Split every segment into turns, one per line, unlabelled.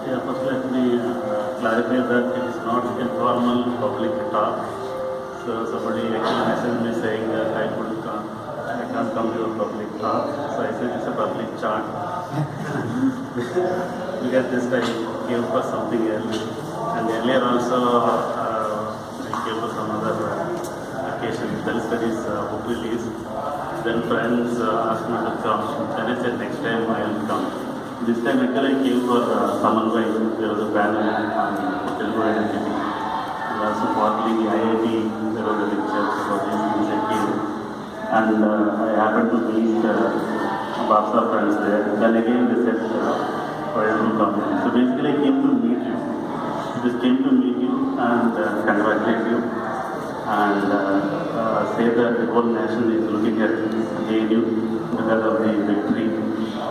Yeah, first let me clarify that it is not informal public talk. So somebody actually messaged me saying that I can't come to your public talk. So I said it's a public chat. Because this time I came for something else. And earlier also I came for some other occasion. Dalit Studies book release. Then friends asked me to come. Then I said next time I will come. This time actually I came for Samanvai. There was a panel on Telugu identity. And also partly IIT, there was a lecture about these things I came. And I happened to meet Bapsa friends there. Then again they said, why don't you come? So basically I came to meet you. Just came to meet you and congratulate you. And say that the whole nation is looking at JNU because of the victory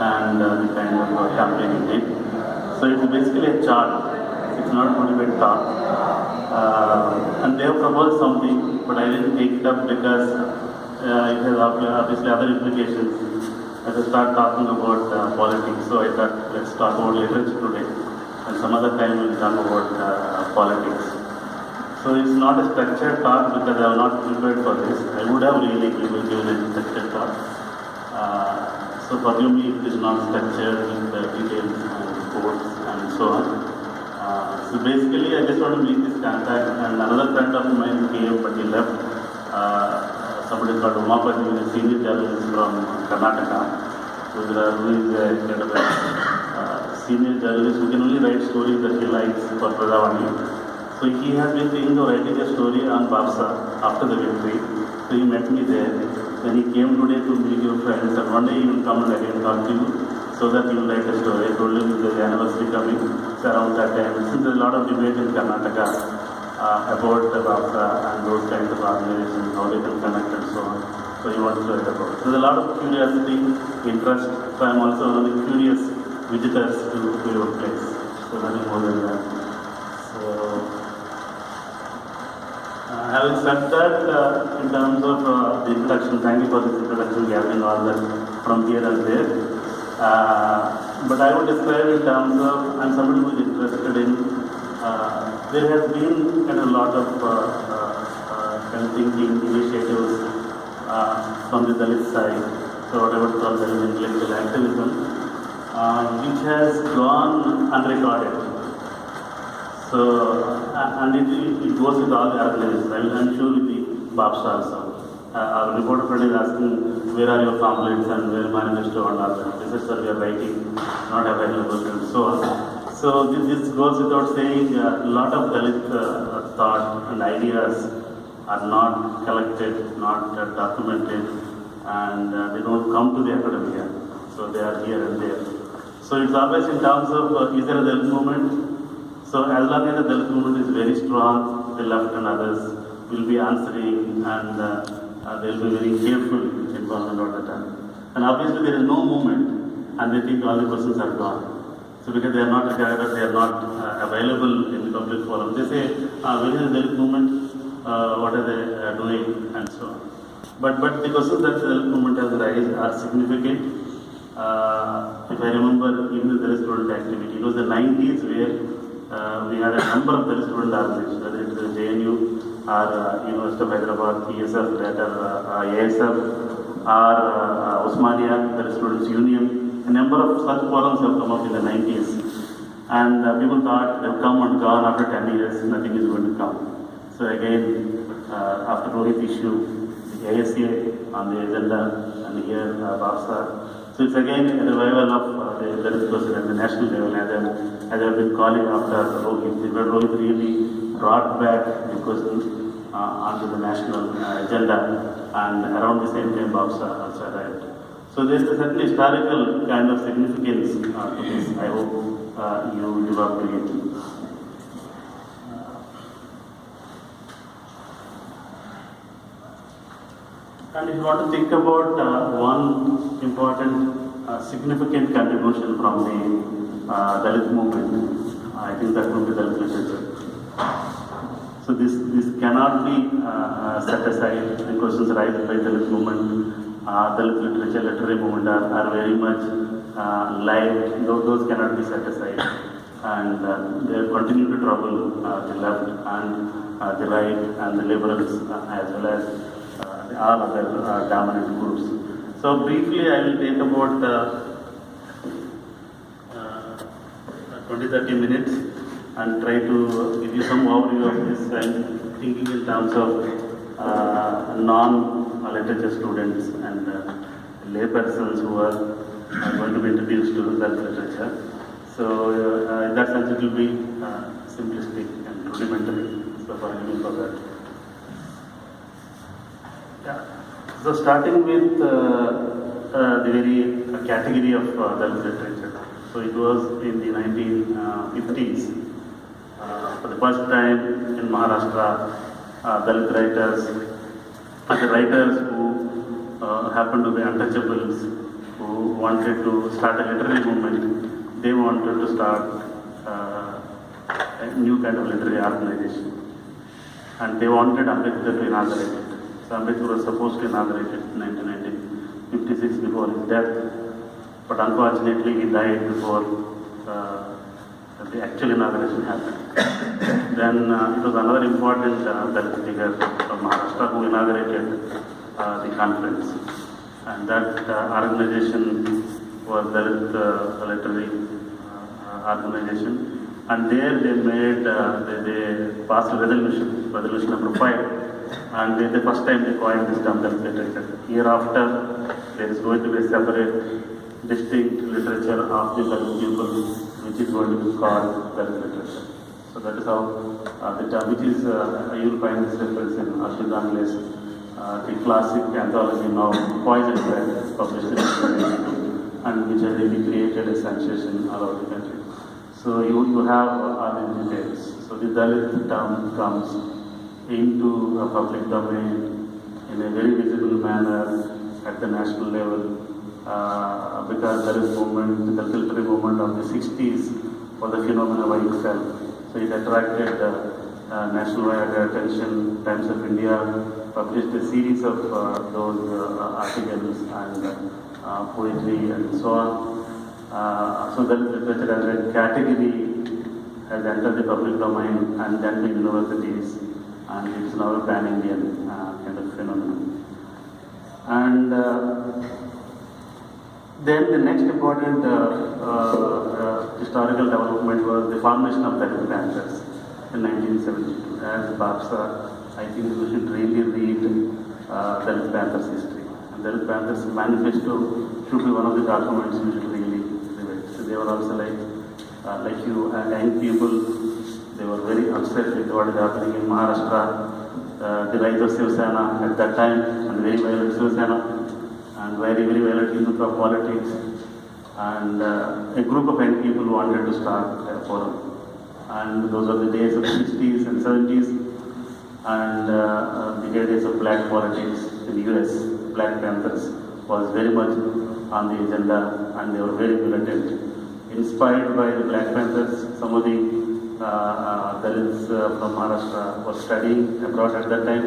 and the kind of campaign it did. So it's basically a chart. It's not going to be a talk. And they have proposed something, but I didn't take it up because it has obviously other implications. As I start talking about politics, so I thought let's talk about literature today, and some other time we'll talk about politics. So it's not a structured talk because I have not prepared for this. I would have really given a structured talk. So forgive me if it is not structured with details and quotes and so on. So basically I just want to make this contact, and another friend of mine came but he left. Somebody called Umapati, a senior journalist from Karnataka, who is a kind of a senior journalist who can only write stories that he likes for Pradhavani. So he has been thinking of writing a story on Bapsa after the victory. So he met me there. Then he came today to meet your friends, and one day he will come and again talk to you so that you will write a story. I told him there's the anniversary coming. So around that time, since there's a lot of debate in Karnataka about the Bapsa and those kinds of organizations, how they can connect and so on. So he wants to write about it. There's a lot of curiosity, interest. So I'm also one of the curious visitors to your place. So nothing more than that. So having said that, in terms of the introduction, thank you for this introduction, gathering all that from here and there. But I would describe in terms of, I'm somebody who is interested in, there has been kind of a lot of kind of thinking, initiatives from the Dalit side, so whatever it's called Dalit intellectual activism, which has gone unrecorded. So, and it goes with all the organizations. I'm sure with the Bapsa also. Our reporter friend is asking, where are your pamphlets and where manifesto and all that. This is what we are writing, not available and so on. So this goes without saying, a lot of Dalit thought and ideas are not collected, not documented, and they don't come to the academia. So they are here and there. So it's always in terms of, is there a Dalit movement? So as long as the Dalit movement is very strong, the left and others will be answering, and they will be very careful in government all the time. And obviously there is no movement, and they think all the persons are gone. So because they are not regarded, they are not available in the public forum. They say, where is the Dalit movement? What are they doing? And so on. But the questions that the Dalit movement has raised are significant. If I remember, even the Dalit student activity, it was the 90s where we had a number of Dalit student organizations, whether it is JNU or University of Hyderabad, ESF, later ASF, or Osmania, Dalit Students Union. A number of such forums have come up in the 90s. And people thought they have come and gone after 10 years, nothing is going to come. So again, after Rohit issue, the ASA on the agenda, and here Bapsa. So it's again a revival of the Dalit question at the national level, as I have been calling after Rohit. But Rohit really brought back the question onto the national agenda, and around the same time Bapsa also arrived. So there's a certain historical kind of significance to this. I hope you appreciate it. And if you want to think about one important significant contribution from the Dalit movement, I think that would be Dalit literature. So this cannot be set aside. The questions raised by Dalit movement, Dalit literature, literary movement are very much live. Those cannot be set aside. and they continue to trouble the left and the right and the liberals as well as all other dominant groups. So briefly, I will take about 20-30 minutes and try to give you some overview of this and thinking in terms of non-literature students and laypersons who are going to be introduced to Dalit literature. So in that sense it will be simplistic and rudimentary, so forgive me for that. Yeah. So starting with the very category of Dalit literature. So it was in the 1950s. For the first time in Maharashtra, Dalit writers, the writers who happened to be untouchables, who wanted to start a literary movement, they wanted to start a new kind of literary organization. And they wanted Ambedkar to inaugurate it. So Ambedkar was supposed to inaugurate it in 1956 before his death. But unfortunately, he died before the actual inauguration happened. Then it was another important Dalit figure from Maharashtra who inaugurated the conference. And that organization was Dalit Literary Organization. And there they made, they passed a resolution number 5. And the first time they coined this term Dalit literature. Hereafter, there is going to be a separate distinct literature of the Dalit people, which is going to be called Dalit literature. So that is how the term, which is, you will find this reference in Arjun Dangle's the classic anthology now, Poison Bread, published in 1992, and which has really created a sensation all over the country. So you have all the details. So the Dalit term comes into a public domain in a very visible manner at the national level. Because Dalit movement, the literary movement of the 60s was a phenomenon by itself. So it attracted nationwide attention. Times of India published a series of those articles and poetry and so on. So Dalit literature as a category has entered the public domain and then the universities, and it is now a pan-Indian kind of phenomenon. And then the next important historical development was the formation of Dalit Panthers in 1972. As Babsa, I think we should really read Dalit Panthers history. And Dalit Panthers manifesto should be one of the documents we should really read. So they were also like you, young people, they were very upset with what is happening in Maharashtra, the rise of Shiv Sena at that time, and very violent Shiv Sena. And very, very violent use of politics, and a group of young people wanted to start a forum. And those are the days of the 60s and 70s, and the days of black politics in the US. Black Panthers was very much on the agenda, and they were very militant. Inspired by the Black Panthers, some of the Dalits from Maharashtra were studying abroad at that time.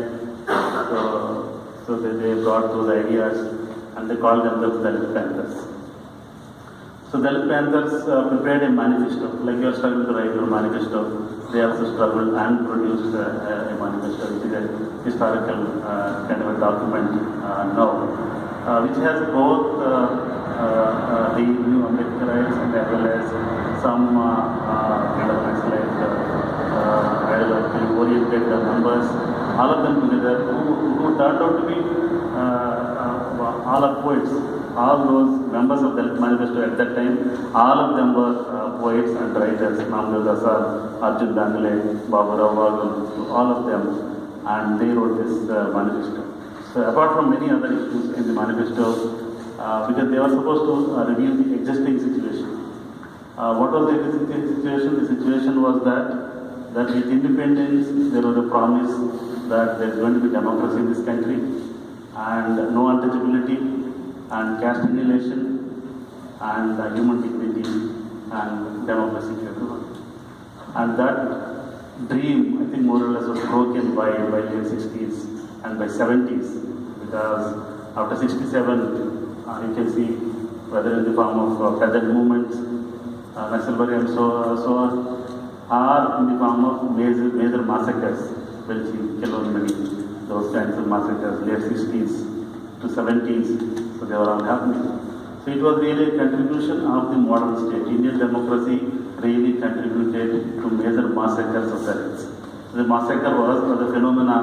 So they brought those ideas, and they called themselves Dalit Panthers. So Dalit Panthers prepared a manifesto, like you are struggling to write your manifesto. They also struggled and produced a manifesto, which is a historical kind of a document now, which has both the new Ambedkarites and as well as some kind of ideologically oriented members, all of them together, who turned out to be all are poets. All those members of the manifesto at that time, all of them were poets and writers. Namdev Dasar, Arjun Dangle, Babu Rao Wagul, all of them, and they wrote this manifesto. So apart from many other issues in the manifesto, because they were supposed to review the existing situation. What was the existing situation? The situation was that with independence, there was a promise that there is going to be democracy in this country, and no untouchability, and caste annihilation, and human dignity, and democracy to everyone. And that dream, I think, more or less was broken by late 60s and by 70s, because after 67, you can see, whether in the form of feathered movements, Naxalbari and so on, are in the form of major massacres, those kinds of massacres, late 60s to 70s, so they were all happening. So it was really a contribution of the modern state. Indian democracy really contributed to major massacres of Dalits. The massacre was the phenomena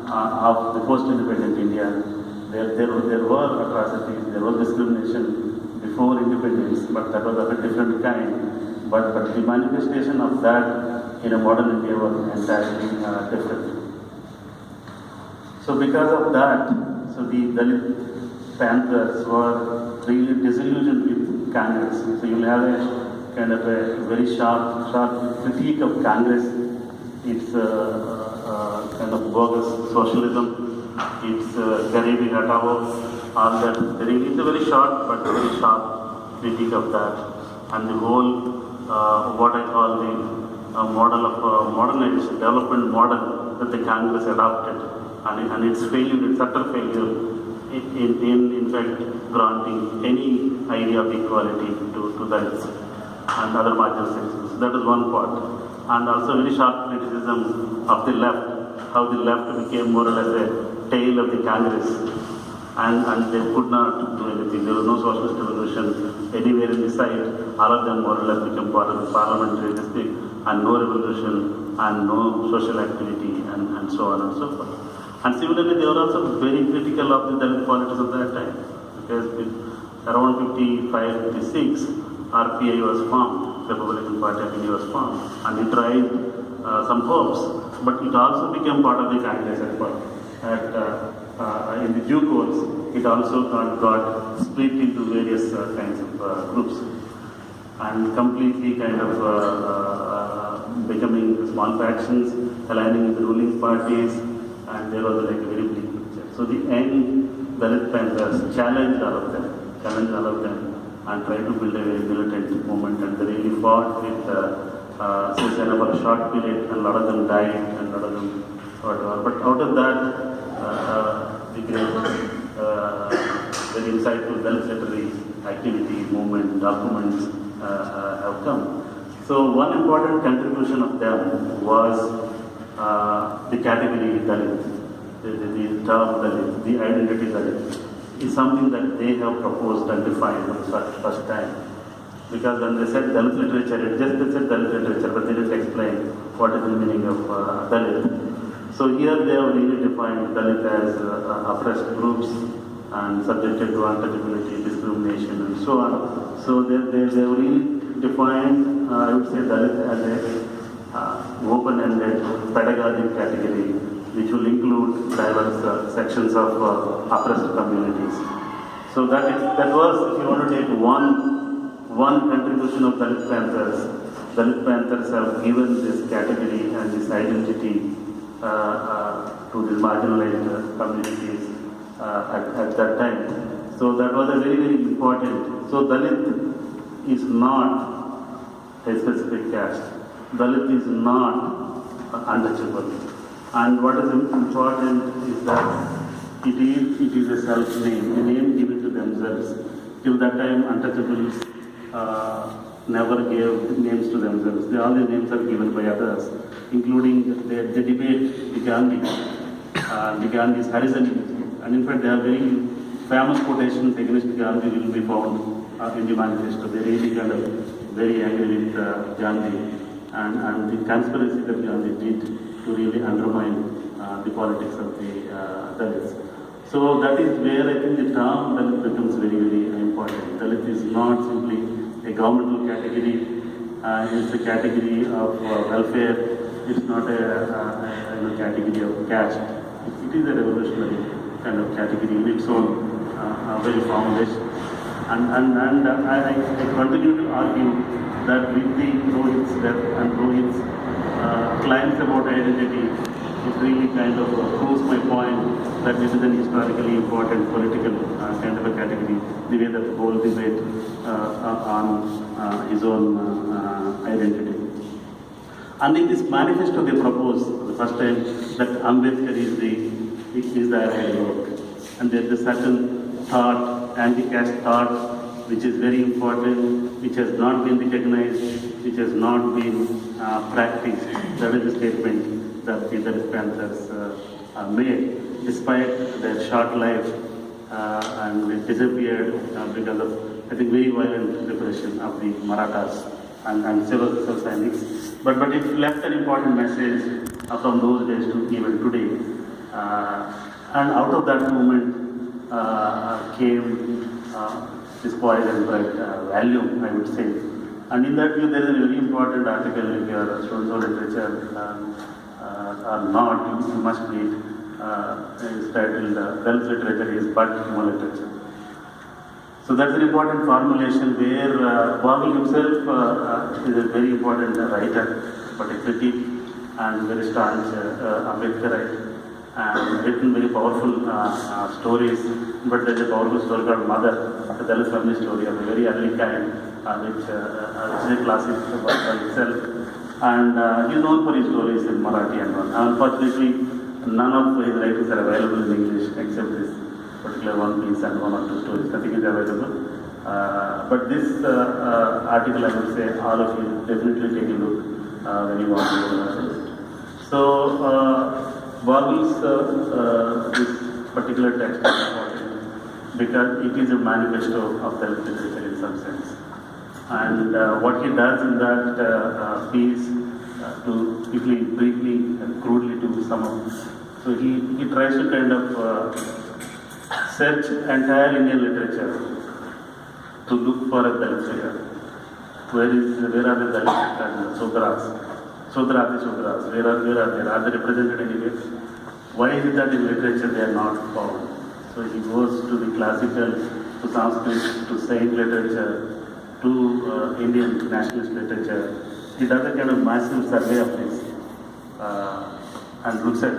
of the post-independent India. There were atrocities, there was discrimination before independence, but that was of a different kind. But the manifestation of that in a modern India was entirely different. So because of that, so the Dalit Panthers were really disillusioned with Congress. So you will have a kind of a very sharp critique of Congress. It's kind of bogus socialism. It's Garibi Hatao, all that. It's a very short but very sharp critique of that. And the whole, what I call the model of modernization, development model that the Congress adopted, and its failure, its utter failure in fact granting any idea of equality to Dalits and other marginal sections. That is one part. And also very sharp criticism of the left, how the left became more or less a tail of the Congress, and they could not do anything. There was no socialist revolution anywhere in the sight. All of them more or less became part of the parliamentary district, and no revolution and no social activity, and so on and so forth. And similarly, they were also very critical of the Dalit politics of that time, because around 55, 56, RPI was formed, Republican Party of India was formed, and it raised some hopes, but it also became part of the Congress in the due course. It also got split into various kinds of groups, and completely kind of becoming small factions, aligning with the ruling parties. And there was like a very bleak picture. So the young Dalit Panthers challenged all of them, and tried to build a very militant movement. And they really fought with Satyanarayan for a short period, and a lot of them died, and a lot of them whatever. But out of that, the great, very insightful Dalit literary activity, movement, documents have come. So one important contribution of them was the category Dalit, the term Dalit, the identity Dalit, is something that they have proposed and defined for the first time. Because when they said Dalit literature, they said Dalit literature, but they didn't explain what is the meaning of Dalit. So here they have really defined Dalit as oppressed groups and subjected to untouchability, discrimination, and so on. So they really defined, I would say, Dalit as a open-ended pedagogic category, which will include diverse sections of oppressed communities. So that was, if you want to take one contribution of Dalit Panthers have given this category and this identity to the marginalized communities at that time. So that was a very, very important. So Dalit is not a specific caste. Dalit is not untouchable. And what is important is that it is a self-name, a name given to themselves. Till that time, untouchables never gave names to themselves. All the names are given by others, including the debate, the Gandhi's Harijan. And in fact, there are very famous quotations against Gandhi will be found in the manifesto. They really kind of very angry with Gandhi. And the conspiracy that Gandhi did to really undermine the politics of the Dalits. So that is where I think the term Dalit becomes very, very important. Dalit is not simply a governmental category, it's a category of welfare, it's not a category of caste. It is a revolutionary kind of category in its own very foundation. And I continue to argue that with the Rohit's death and Rohit's claims about identity, it really kind of proves my point that this is an historically important political kind of a category, the way that the whole debate on his own identity. And in this manifesto they propose the first time that Ambedkar is the ideal work. And there is a certain thought, anti-caste thought, which is very important, which has not been recognized, which has not been practiced. That is the statement that the Dalit Panthers made, despite their short life, and it disappeared because of, I think, very violent repression of the Marathas and civil Sainiks. But it left an important message from those days to even today. And out of that movement came this poise and bright value, I would say. And in that view, there is a very important article, if you are students of literature or not, you must read. It's titled Dalit Literature is but human literature. So that's an important formulation where Bogle himself is a very important writer, but a critic and very staunch Ambedkarite, and written very powerful stories. But there's a powerful story called Mother, the Dalit family story of a very early kind, which is a classic by itself. And he's known for his stories in Marathi and all. Unfortunately, none of his writings are available in English except this particular one piece and one or two stories. Nothing is available. But this article, I would say, all of you definitely take a look when you want to read it. So, Bogle's this particular text is important because it is a manifesto of Dalit literature in some sense. And what he does in that piece, to quickly, briefly, and crudely to sum up. So he tries to kind of search entire Indian literature to look for a Dalit figure. Where are the Dalits and Sudras? Sudras, where are they? Are they represented anywhere? Why is it that in literature they are not found? So he goes to the classical, to Sanskrit, to saint literature, to Indian nationalist literature. He does a kind of massive survey of this and looks at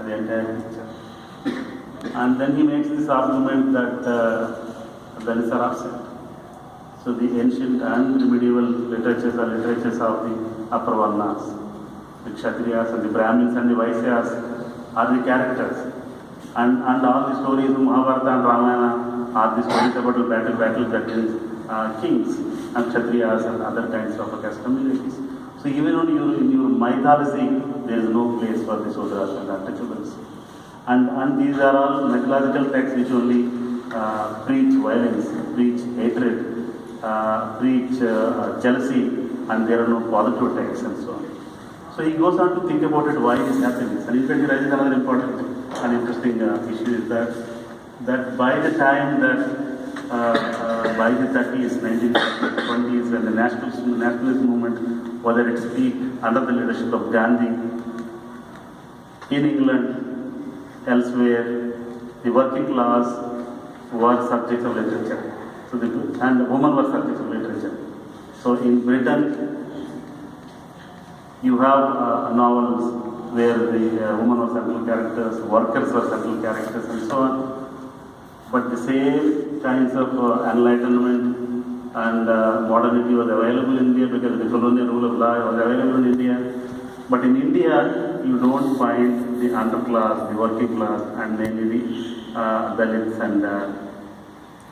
the entire picture. And then he makes this argument that Dalits are absent. So the ancient and the medieval literatures are literatures of the upper Varnas. The Kshatriyas and the Brahmins and the Vaisyas are the characters. And all the stories of Mahabharata and Ramayana are the stories about the battle that is kings and Kshatriyas and other kinds of caste communities. So even in your mythology, there is no place for the Sudras and untouchables. And these are all mythological texts which only preach violence, preach hatred, preach jealousy, and there are no positive texts and so on. So he goes on to think about it, why this happens. And in fact, he raises another important and interesting issue is that by the time that by the 30s, 1920s, when the nationalist movement was at its peak under the leadership of Gandhi, in England, elsewhere, the working class were subjects of literature. So and women were subjects of literature. So in Britain, you have novels where the women were central characters, workers were central characters, and so on. But the same kinds of enlightenment and modernity was available in India because the colonial rule of law was available in India. But in India, you don't find the underclass, the working class, and mainly the Dalits and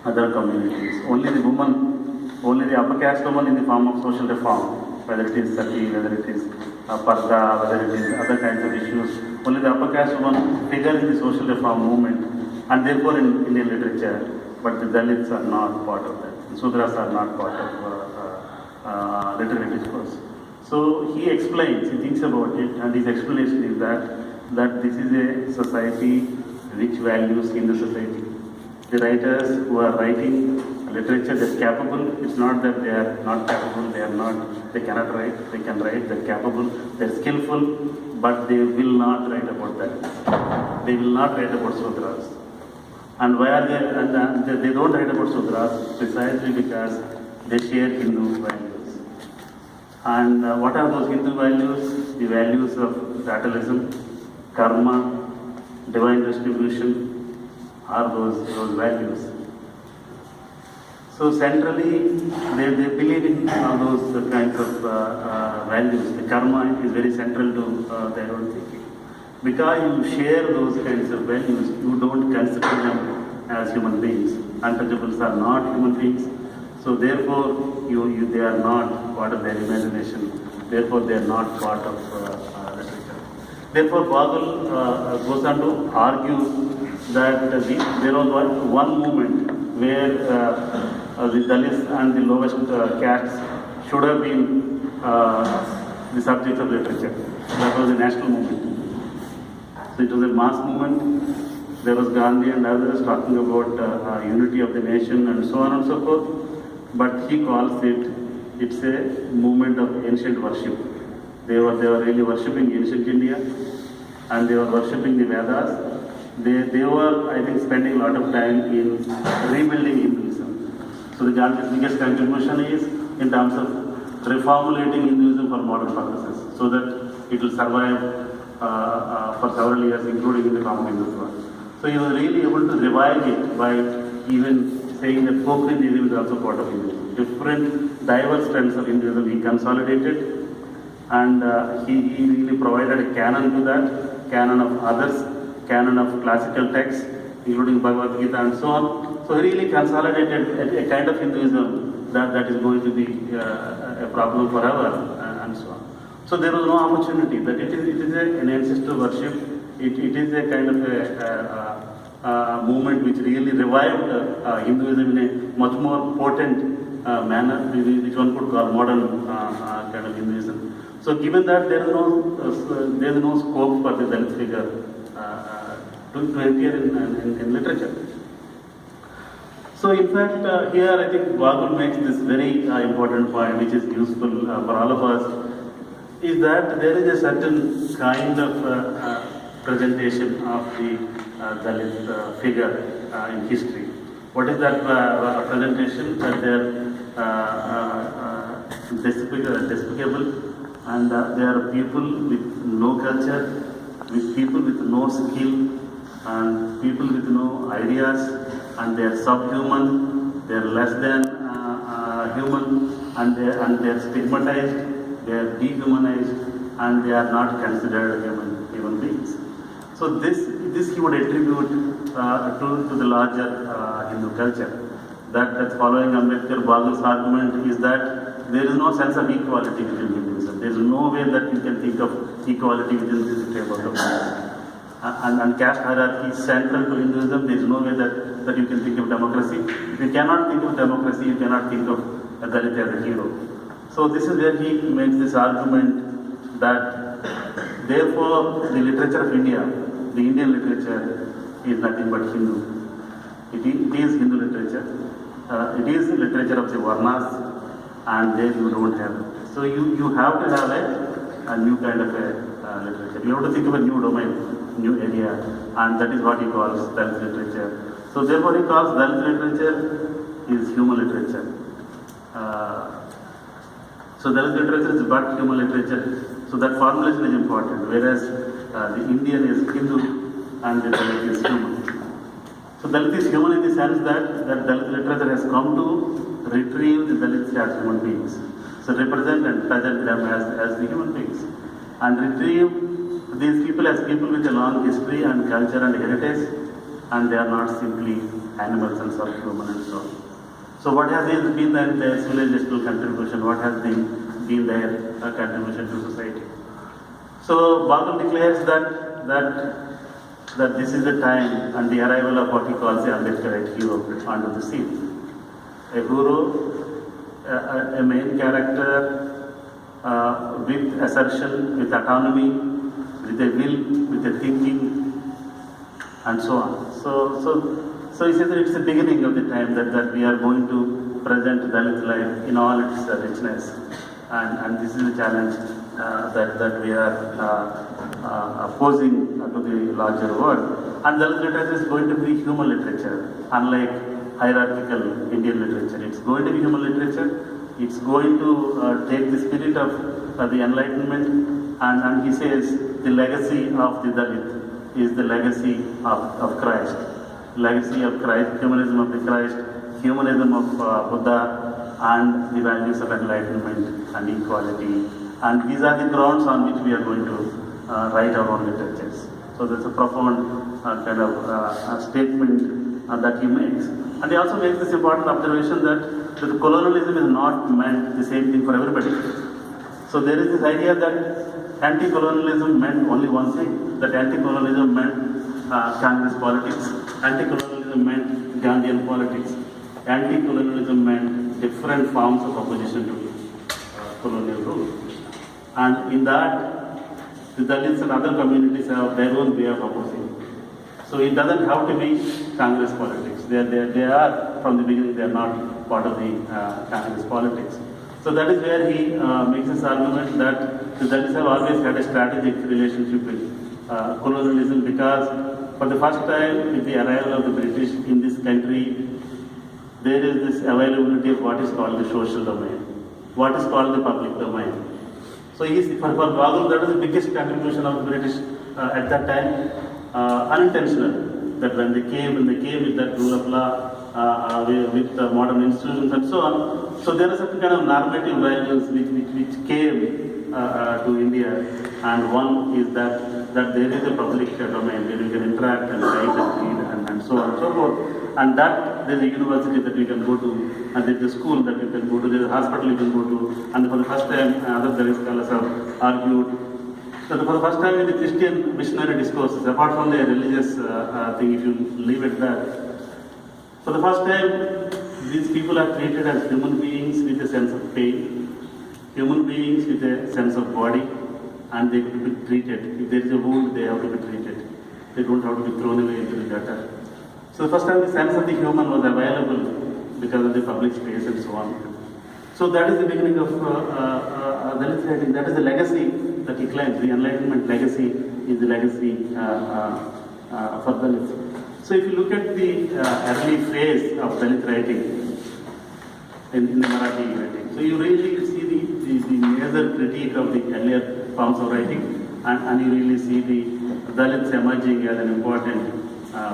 other communities. Only the woman, only the upper caste woman in the form of social reform, whether it is sati, whether it is parda, whether it is other kinds of issues. Only the upper caste woman figures in the social reform movement. And therefore in Indian literature, but the Dalits are not part of that. The Sudras are not part of literary discourse. So he explains, he thinks about it, and his explanation is that this is a society which values Hindu society. The writers who are writing literature that's capable, it's not that they are not capable, they cannot write, they can write, they're capable, they're skillful, but they will not write about that. They will not write about Sudras. And why are they, and they don't write about Sudras precisely because they share Hindu values. And what are those Hindu values? The values of fatalism, karma, divine distribution are those values. So centrally, they believe in all those kinds of values. The karma is very central to their own thinking. Because you share those kinds of values, you don't consider them as human beings. untouchables are not human beings. So therefore, they are not part of their imagination. Therefore, they are not part of literature. Therefore, Bagul goes on to argue that there was one movement where the Dalits and the lowest castes should have been the subject of literature. That was a national movement. So it was a mass movement. There was Gandhi and others talking about unity of the nation and so on and so forth. But he calls it's a movement of ancient worship. They were really worshipping ancient India, and they were worshipping the Vedas. They were, I think, spending a lot of time in rebuilding Hinduism. So the Gandhi's biggest contribution is in terms of reformulating Hinduism for modern purposes, so that it will survive for several years, including in the common Hindutva. So he was really able to revive it by even saying that folk Hinduism is also part of Hinduism. Different diverse trends of Hinduism he consolidated, and he really provided a canon to that, canon of others, canon of classical texts, including Bhagavad Gita and so on. So he really consolidated a kind of Hinduism that is going to be a problem forever and so on. So there was no opportunity that it is an ancestor worship. It is a kind of a movement which really revived Hinduism in a much more potent manner, which one could call modern kind of Hinduism. So given that there is no scope for the Dalit figure to appear in literature. So in fact, here I think Bagul makes this very important point, which is useful for all of us, is that there is a certain kind of presentation of the Dalit figure in history. What is that presentation? That they are despicable, and they are people with no culture, with people with no skill, and people with no ideas, and they are subhuman, they are less than human, and they are stigmatized, they are dehumanized, and they are not considered human beings. So this he would attribute to the larger Hindu culture. That's following Ambedkar. Bagul's argument is that there is no sense of equality within Hinduism. There is no way that you can think of equality within this framework of Hinduism. And caste hierarchy is central to Hinduism. There is no way that you can think of democracy. If you cannot think of democracy, you cannot think of a Dalit as a hero. So this is where he makes this argument that therefore the literature of India, the Indian literature, is nothing but Hindu. It is Hindu literature. It is the literature of the Varnas, and there you don't have it. So you have to have a new kind of a literature. You have to think of a new domain, new area, and that is what he calls Dalit literature. So therefore he calls Dalit literature is human literature. So Dalit literature is but human literature. So that formulation is important, whereas the Indian is Hindu and the Dalit is human. So Dalit is human in the sense that Dalit literature has come to retrieve the Dalits as human beings. So represent and present them as the human beings. And retrieve these people as people with a long history and culture and heritage, and they are not simply animals and subhuman and so on. So what has been their civilizational contribution? What has been their contribution to society? So Bagul declares that this is the time and the arrival of what he calls the Ambedkarite hero onto the scene. A hero, a main character with assertion, with autonomy, with a will, with a thinking, and so on. So he says that it's the beginning of the time that we are going to present Dalit life in all its richness, and this is the challenge that we are posing to the larger world. And Dalit literature is going to be human literature, unlike hierarchical Indian literature. It's going to be human literature. It's going to take the spirit of the Enlightenment, and he says the legacy of the Dalit is the legacy of Christ. Legacy of Christ, humanism of the Christ, humanism of Buddha, and the values of enlightenment and equality. And these are the grounds on which we are going to write our own literatures. So that's a profound kind of statement that he makes. And he also makes this important observation that colonialism is not meant the same thing for everybody. So there is this idea that anti-colonialism meant only one thing, that anti-colonialism meant Congress politics, anti-colonialism meant Gandhian politics, anti-colonialism meant different forms of opposition to colonial rule. And in that, the Dalits and other communities have their own way of opposing. So it doesn't have to be Congress politics. They are from the beginning, they are not part of the Congress politics. So that is where he makes this argument that the Dalits have always had a strategic relationship with colonialism, because for the first time with the arrival of the British in this country, there is this availability of what is called the social domain, what is called the public domain. So for Bagul, that was the biggest contribution of the British at that time, unintentional. That when they came with that rule of law, with modern institutions and so on. So there are certain kind of normative values which came to India, and one is that there is a public domain where you can interact and write and read and so on and so forth. And that there is a university that you can go to, and there is a school that you can go to, there is a hospital you can go to, and for the first time other Dalit scholars have argued that for the first time in the Christian missionary discourses, apart from the religious thing, if you leave it there, for the first time these people are treated as human beings with a sense of pain, human beings with a sense of body, and they have to be treated. If there is a wound, they have to be treated. They don't have to be thrown away into the gutter. So the first time the sense of the human was available because of the public space and so on. So that is the beginning of Dalit writing. That is the legacy that he claims. The Enlightenment legacy is the legacy for Dalits. So if you look at the early phase of Dalit writing in the Marathi writing, so you really see the major critique of the earlier forms of writing, and you really see the Dalits emerging as an important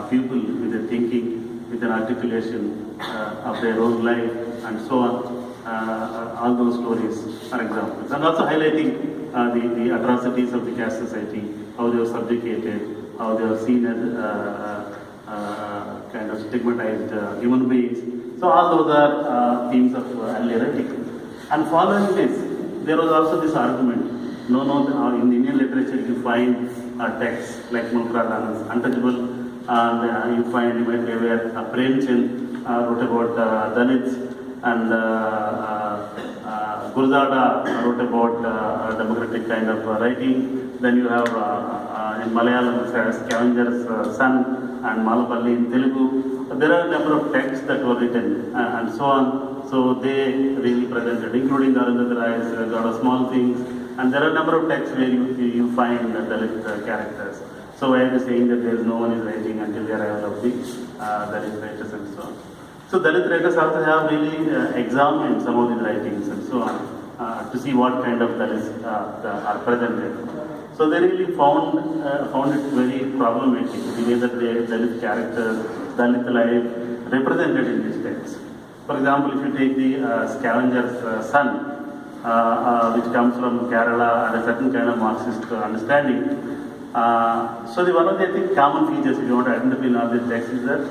people with a thinking, with an articulation of their own life and so on. All those stories are examples. And also highlighting the atrocities of the caste society, how they were subjugated, how they were seen as kind of stigmatized human beings. So all those are themes of early writing. And following this, there was also this argument. In the Indian literature you find texts like Mulkradan's Untouchable, and you might be aware, Premchand wrote about Dalits, and Gurzada wrote about democratic kind of writing. Then you have in Malayalam, Scavenger's Son, and Malapalli in Telugu. There are a number of texts that were written and so on. So they really presented, including Arundhati Ray's A lot of Small Things. And there are a number of texts where you find Dalit characters. So why are you saying that there is no one is writing until the arrival of the Dalit writers and so on? So Dalit writers also have really examined some of these writings and so on to see what kind of Dalits are presented. So they really found it very problematic, the way that the Dalit characters, Dalit life represented in these texts. For example, if you take the Scavenger's Son, which comes from Kerala and a certain kind of Marxist understanding. So one of the, I think, common features, if you want to identify in all these texts, is that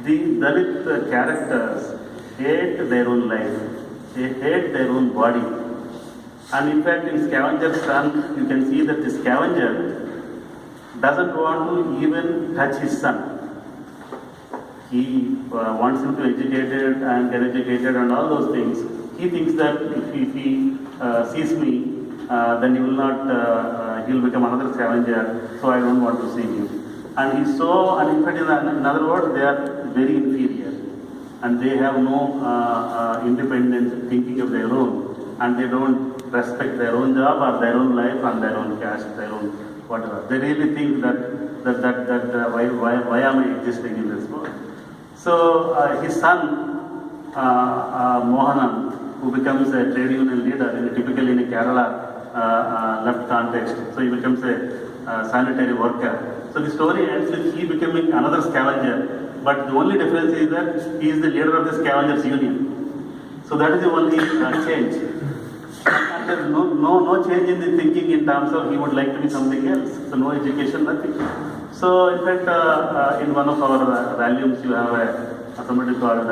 the Dalit characters hate their own life, they hate their own body. And in fact, in Scavenger's Son, you can see that the scavenger doesn't want to even touch his son. He wants him to be educated and get educated and all those things. He thinks that if he sees me, then he will not, he will become another scavenger, so I don't want to see him. And he saw, and in fact, in other words, they are very inferior. And they have no independent thinking of their own. And they don't respect their own job or their own life and their own caste, their own whatever. They really think that why am I existing in this world? So his son, Mohanan, who becomes a trade union leader, typically in a Kerala left context, so he becomes a sanitary worker. So the story ends with he becoming another scavenger, but the only difference is that he is the leader of the scavengers union. So that is the only change. And there is no change in the thinking in terms of he would like to be something else. So no education, nothing. So in fact, in one of our volumes, you have a somebody called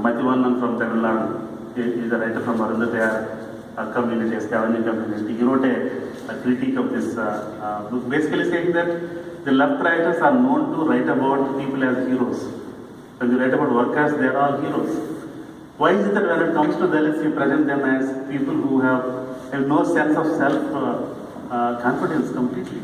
Mathivanan from Tamil Nadu. He is a writer from Arundhatayar community, Scavenging community. He wrote a critique of this book, basically saying that the left writers are known to write about people as heroes. When you write about workers, they are all heroes. Why is it that when it comes to Dalits, you present them as people who have no sense of self-confidence completely?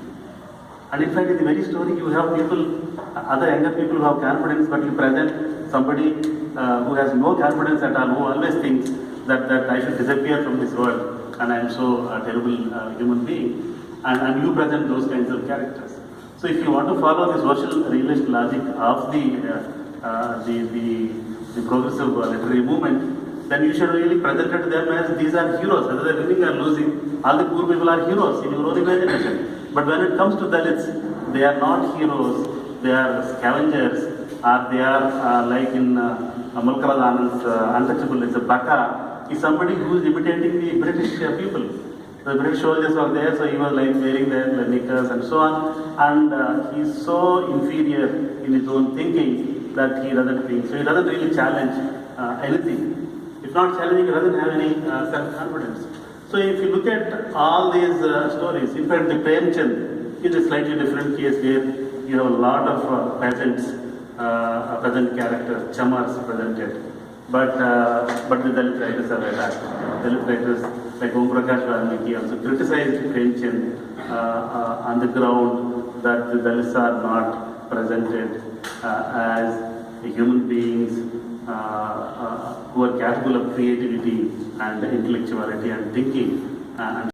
And in fact, in the very story, you have people, other younger people who have confidence, but you present somebody who has no confidence at all, who always thinks that I should disappear from this world and I am so terrible human being. And you present those kinds of characters. So if you want to follow the social realist logic of the progressive literary movement, then you should really present it to them as these are heroes, whether they're winning or losing. All the poor people are heroes in your own imagination. But when it comes to Dalits, they are not heroes, they are scavengers, or they are like in Mulkaraj Anand's Untouchable, it's a Baka, is somebody who is imitating the British people. The British soldiers were there, so he was like wearing their knickers and so on. And he is so inferior in his own thinking that he doesn't think. So he doesn't really challenge anything. If not challenging, he doesn't have any self-confidence. So if you look at all these stories, in fact the Premchand is a slightly different case where you have a lot of peasants, peasant characters, chamars presented. But the Dalit writers are like Dalit writers like Om Prakash Valmiki also criticized Premchand on the ground that the Dalits are not presented as human beings who are capable of creativity and intellectuality and thinking. And